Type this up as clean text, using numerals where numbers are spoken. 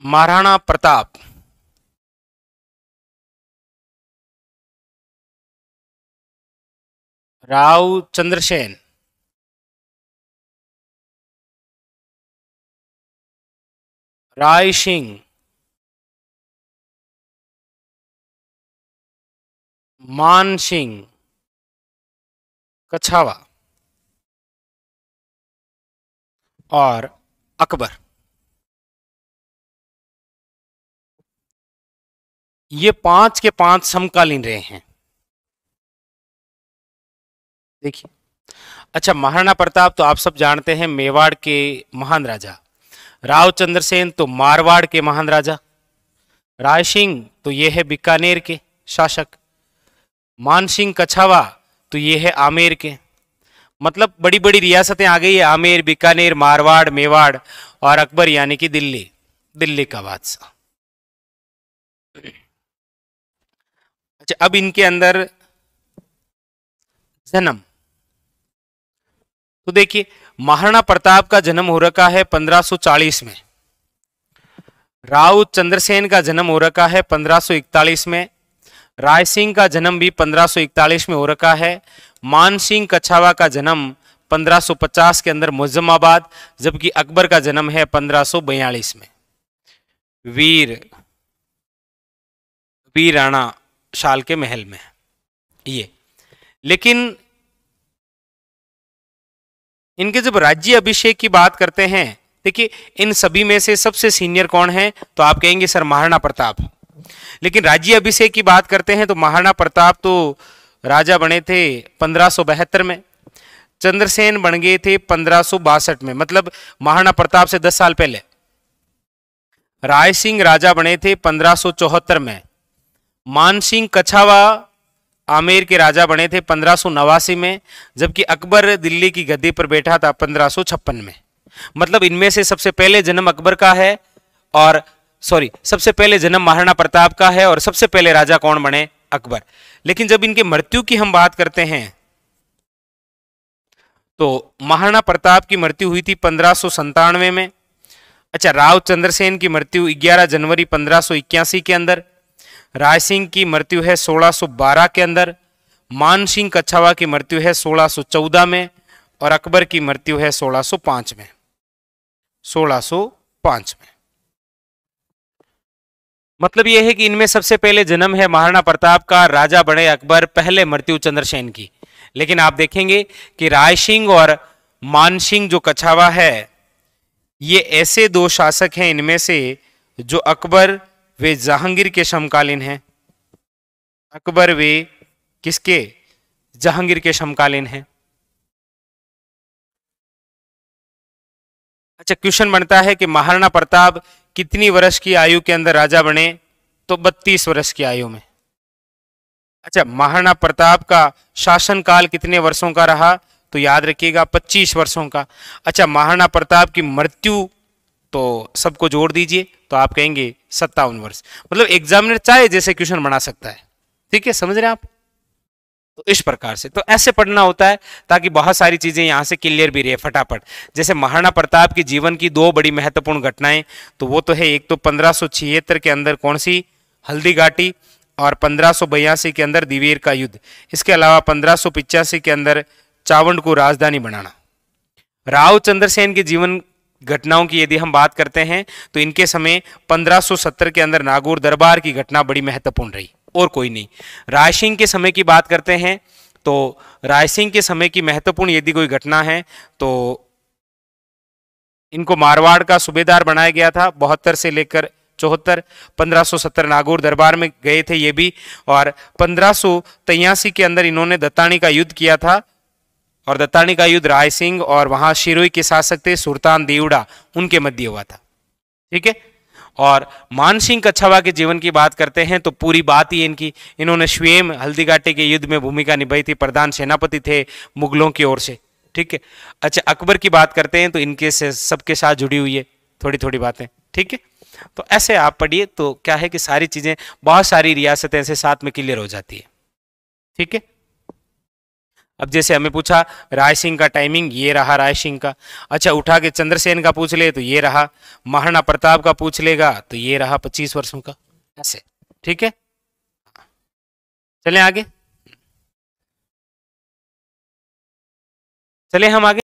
महाराणा प्रताप, राव चंद्रसेन, राय सिंह, मान सिंह, कछावा और अकबर। ये पांच के पांच समकालीन रहे हैं। देखिए, अच्छा, महाराणा प्रताप तो आप सब जानते हैं, मेवाड़ के महान राजा। राव चंद्रसेन तो मारवाड़ के महान राजा। राय सिंह तो ये है बीकानेर के शासक। मान सिंह कछावा तो ये है आमेर के। मतलब बड़ी बड़ी रियासतें आ गई है, आमेर, बीकानेर, मारवाड़, मेवाड़ और अकबर यानी कि दिल्ली, दिल्ली का बादशाह। अच्छा, अब इनके अंदर जन्म तो देखिए, महाराणा प्रताप का जन्म हो रखा है 1540 में। राव चंद्रसेन का जन्म हो रखा है 1541 में। राय सिंह का जन्म भी 1541 में हो रखा है। मान सिंह कछावा का जन्म 1550 के अंदर मुअज्जमाबाद, जबकि अकबर का जन्म है 1542 में वीराना शाल के महल में। ये लेकिन इनके जब राज्य अभिषेक की बात करते हैं, देखिए इन सभी में से सबसे सीनियर कौन है, तो आप कहेंगे सर महाराणा प्रताप। लेकिन राज्य अभिषेक की बात करते हैं तो महाराणा प्रताप तो राजा बने थे 1572 में। चंद्रसेन बन गए थे 1562 में, मतलब महाराणा प्रताप से 10 साल पहले। राय सिंह राजा बने थे 1574 में। मान सिंह कछावा आमेर के राजा बने थे 1589 में, जबकि अकबर दिल्ली की गद्दी पर बैठा था 1556 में। मतलब इनमें से सबसे पहले जन्म अकबर का है, और सबसे पहले जन्म महाराणा प्रताप का है, और सबसे पहले राजा कौन बने, अकबर। लेकिन जब इनके मृत्यु की हम बात करते हैं तो महाराणा प्रताप की मृत्यु हुई थी 1597 में। अच्छा, राव चंद्रसेन की मृत्यु 11 जनवरी 1581 के अंदर। राय सिंह की मृत्यु है 1612 के अंदर। मान सिंह कछावा की मृत्यु है 1614 में, और अकबर की मृत्यु है 1605 में। 1605 में। मतलब यह है कि इनमें सबसे पहले जन्म है महाराणा प्रताप का, राजा बने अकबर, पहले मृत्यु चंद्रसेन की। लेकिन आप देखेंगे कि राय सिंह और मान सिंह जो कछावा है, ये ऐसे दो शासक हैं इनमें से जो अकबर वे जहांगीर के समकालीन हैं। अकबर वे किसके, जहांगीर के समकालीन हैं। अच्छा, क्वेश्चन बनता है कि महाराणा प्रताप कितनी वर्ष की आयु के अंदर राजा बने, तो 32 वर्ष की आयु में। अच्छा, महाराणा प्रताप का शासनकाल कितने वर्षों का रहा, तो याद रखिएगा 25 वर्षों का। अच्छा, महाराणा प्रताप की मृत्यु तो सबको जोड़ दीजिए तो आप कहेंगे 57 वर्ष। मतलब एग्जामिनर चाहे जैसे क्वेश्चन बना सकता है, ठीक है, समझ रहे हैं आप। तो इस प्रकार से तो ऐसे पढ़ना होता है ताकि बहुत सारी चीजें यहां से क्लियर भी रहे फटाफट। जैसे महाराणा प्रताप की जीवन की दो बड़ी महत्वपूर्ण घटनाएं, तो वो तो है, एक तो 1576 के अंदर कौन सी, हल्दी घाटी, और 1582 के अंदर दिवेर का युद्ध। इसके अलावा 1585 के अंदर चावंड को राजधानी बनाना। राव चंद्रसेन के जीवन घटनाओं की यदि हम बात करते हैं तो इनके समय 1570 के अंदर नागौर दरबार की घटना बड़ी महत्वपूर्ण रही, और कोई नहीं। राय सिंह के समय की बात करते हैं तो राय सिंह के समय की महत्वपूर्ण यदि कोई घटना है तो इनको मारवाड़ का सूबेदार बनाया गया था 72 से लेकर 74। 1570 नागौर दरबार में गए थे ये भी, और 1583 के अंदर इन्होंने दत्तानी का युद्ध किया था, और दत्तानी का युद्ध राय सिंह और वहां शिरोई के शासक थे सुल्तान देवड़ा, उनके मध्य हुआ था, ठीक है। और मान सिंह कछावा के जीवन की बात करते हैं तो पूरी बात ही इनकी, इन्होंने स्वयं हल्दीघाटी के युद्ध में भूमिका निभाई थी, प्रधान सेनापति थे मुगलों की ओर से, ठीक है। अच्छा, अकबर की बात करते हैं तो इनके से सबके साथ जुड़ी हुई है थोड़ी थोड़ी बातें, ठीक है। तो ऐसे आप पढ़िए तो क्या है कि सारी चीजें, बहुत सारी रियासतें ऐसे साथ में क्लियर हो जाती है, ठीक है। अब जैसे हमें पूछा राय सिंह का टाइमिंग, ये रहा राय सिंह का। अच्छा उठा के चंद्रसेन का पूछ ले तो ये रहा, महाराणा प्रताप का पूछ लेगा तो ये रहा 25 वर्षों का, ऐसे। ठीक है, चलें आगे, चले हम आगे।